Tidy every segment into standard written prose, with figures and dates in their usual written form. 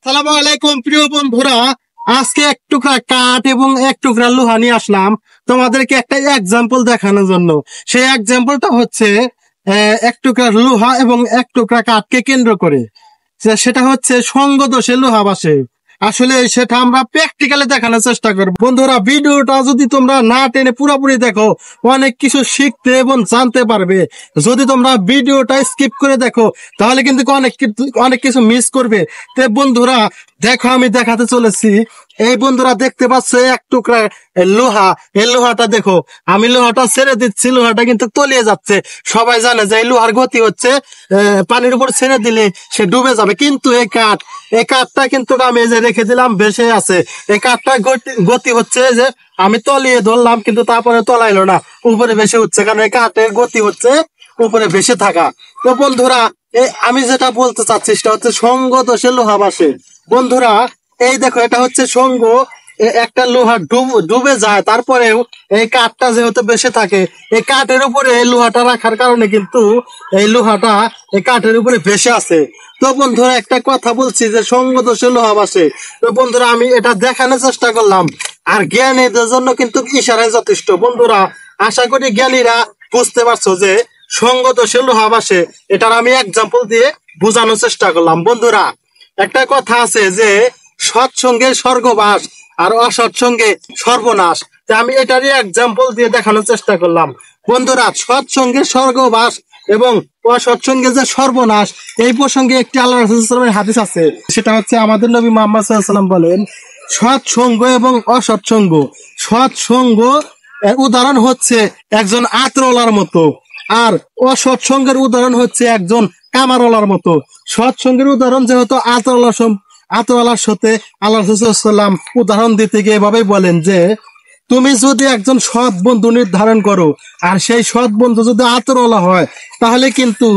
সালামু আলাইকুম প্রিয় বন্ধুরা, আজকে এক টুকরা কাঠ এবং এক টুকরা লোহা নিয়ে আসলাম তোমাদেরকে একটা এক্সাম্পল দেখানোর জন্য। সেই এক্সাম্পলটা হচ্ছে এক টুকরা লোহা এবং এক টুকরা কাঠকে কেন্দ্র করে। সেটা হচ্ছে সঙ্গ দোষে লোহা বাসে। আসলে সেটা আমরা প্র্যাকটিক্যালি দেখানোর চেষ্টা করব। বন্ধুরা, ভিডিওটা যদি তোমরা না টেনে পুরোপুরি দেখো অনেক কিছু শিখতে এবং জানতে পারবে। যদি তোমরা ভিডিওটা স্কিপ করে দেখো তাহলে কিন্তু অনেক কিছু মিস করবে। তো বন্ধুরা দেখো, আমি দেখাতে চলেছি। এই বন্ধুরা দেখতে পাচ্ছ এক টুকরা লোহা। এই লোহাটা দেখো, আমি লোহাটা ছেড়ে দিচ্ছি, লোহাটা কিন্তু তলিয়ে যাচ্ছে। সবাই জানে যে এই লোহার গতি হচ্ছে পানির উপর ছেড়ে দিলে সে ডুবে যাবে। কিন্তু এই কাঠটা কিন্তু আমি যে রেখে দিলাম ভেসে আছে। এই কাঠটা গতি হচ্ছে যে আমি তলিয়ে ধরলাম কিন্তু তারপরে তলাইলো না, উপরে ভেসে উঠছে। কারণ এই কাঠের গতি হচ্ছে উপরে ভেসে থাকা। তো বন্ধুরা, আমি যেটা বলতে চাচ্ছি সেটা হচ্ছে সঙ্গ দোষে লোহা বাসে। বন্ধুরা এই দেখো, এটা হচ্ছে সঙ্গ। একটা লোহা ডুবে যায়, তারপরেও এই কাঠটা যেহেতু বেঁচে থাকে, এই কাঠের উপরে এই লোহাটা রাখার কারণে কিন্তু এই লোহাটা এই কাঠের উপরে ভেসে আছে। তো বন্ধুরা একটা কথা বলছি যে সঙ্গ দোষে লোহা বাসে। তো বন্ধুরা আমি এটা দেখানোর চেষ্টা করলাম, আর জ্ঞানীদের জন্য কিন্তু ইশারায় যথেষ্ট। বন্ধুরা আশা করি জ্ঞানীরা বুঝতে পারছো যে সঙ্গ দোষে লোহা বাসে। এটার আমি এক্সাম্পল দিয়ে বোঝানোর চেষ্টা করলাম। বন্ধুরা একটা কথা আছে যে সৎসঙ্গে স্বর্গবাস আর অসৎসঙ্গে সর্বনাশ। আমি এটারই এক্সাম্পল দিয়ে দেখানোর চেষ্টা করলাম। বন্ধুরা সৎসঙ্গে স্বর্গবাস এবং অসৎসঙ্গে যে সর্বনাশ, এই প্রসঙ্গে একটি আল্লাহ রাসূলের হাদিস আছে। সেটা হচ্ছে আমাদের নবী মুহাম্মদ সাল্লাল্লাহু আলাইহি ওয়াসাল্লাম বলেন, সৎসঙ্গ এবং অসৎসঙ্গ। সৎসঙ্গ উদাহরণ হচ্ছে একজন আতরওয়ালার মতো, আর অসৎসঙ্গের উদাহরণ হচ্ছে একজন কামারওয়ালার মতো। সৎসঙ্গের উদাহরণ যেহেতু আতরওয়ালার সাথে আল্লাহ রাসূল উদাহরণ দিতে গিয়ে এভাবেই বলেন যে তুমি যদি একজন সৎ বন্ধু নির্ধারণ করো, আর সেই সৎ বন্ধু যদি আতরওয়ালা হয়, তাহলে কিন্তু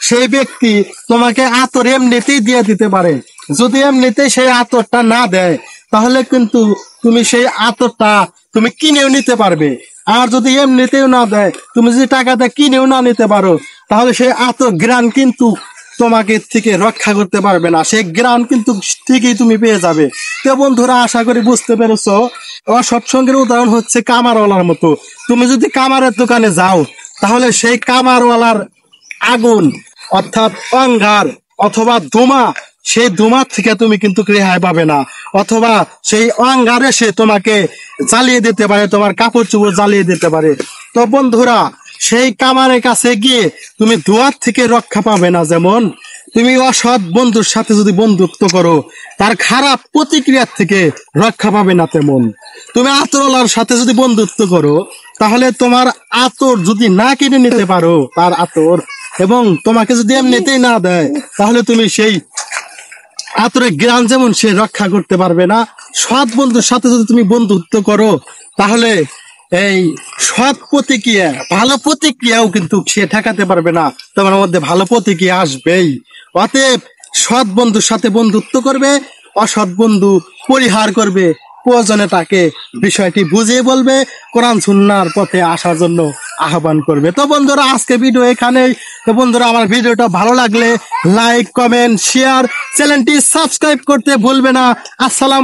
সেই ব্যক্তি তোমাকে আতর এমনিতেই দিয়ে দিতে পারে। যদি এমনিতেই সেই আতরটা না দেয়, তাহলে কিন্তু তুমি সেই আতরটা তুমি কিনেও নিতে পারবে। আর যদি এমনিতেও না দেয়, তুমি যদি টাকাটা কিনেও না নিতে পারো, তাহলে সেই আতর ঘ্রাণ কিন্তু তোমাকে থেকে রক্ষা করতে পারবে না। সেই ঘ্রাণ কিন্তু ঠিকই তুমি পেয়ে যাবে। তো বন্ধুরা আশা করি বুঝতে পেরেছো। সৎসঙ্গের উদাহরণ হচ্ছে কামারওয়ালার মতো। তুমি যদি কামারের দোকানে যাও, তাহলে সেই কামারওয়ালার আগুন অর্থাৎ অঙ্গার অথবা ধোঁয়া, সেই ধোঁয়ার থেকে তুমি কিন্তু রেহাই পাবে না। অথবা সেই অঙ্গার এসে তোমাকে জ্বালিয়ে দিতে পারে, তোমার কাপড় চোপড় জ্বালিয়ে দিতে পারে। তো বন্ধুরা সেই কামারের কাছে গিয়ে তুমি ধোঁয়ার থেকে রক্ষা পাবে না। যেমন তুমি অসৎ বন্ধুর সাথে যদি বন্ধুত্ব করো, তার খারাপ প্রতিক্রিয়ার থেকে রক্ষা পাবে না। তেমন তুমি আতরওয়ালার সাথে যদি বন্ধুত্ব করো, তাহলে তোমার আতর যদি না কিনে নিতে পারো, তার আতর, এবং তোমাকে যদি এমনিতেই না দেয়, তাহলে তুমি সেই আতরের ঘ্রাণ যেমন সে রক্ষা করতে পারবে না। সৎ বন্ধুর সাথে যদি তুমি বন্ধুত্ব করো, তাহলে এই সৎ প্রতিক্রিয়া, ভালো প্রতিক্রিয়াও কিন্তু সে ঠেকাতে পারবে না। তোমার মধ্যে ভালো প্রতিক্রিয়া আসবেই। অতএব সৎ বন্ধুর সাথে বন্ধুত্ব করবে, অসৎ বন্ধু পরিহার করবে। প্রয়োজনে তাকে বিষয়টি বুঝিয়ে বলবে, কোরআন সুন্নাহর পথে আসার জন্য আহ্বান করবে। তো বন্ধুরা আজকে ভিডিও এখানেই। তো বন্ধুরা আমার ভিডিওটা ভালো লাগলে লাইক, কমেন্ট, শেয়ার, চ্যানেলটি সাবস্ক্রাইব করতে ভুলবে না। আসসালাম।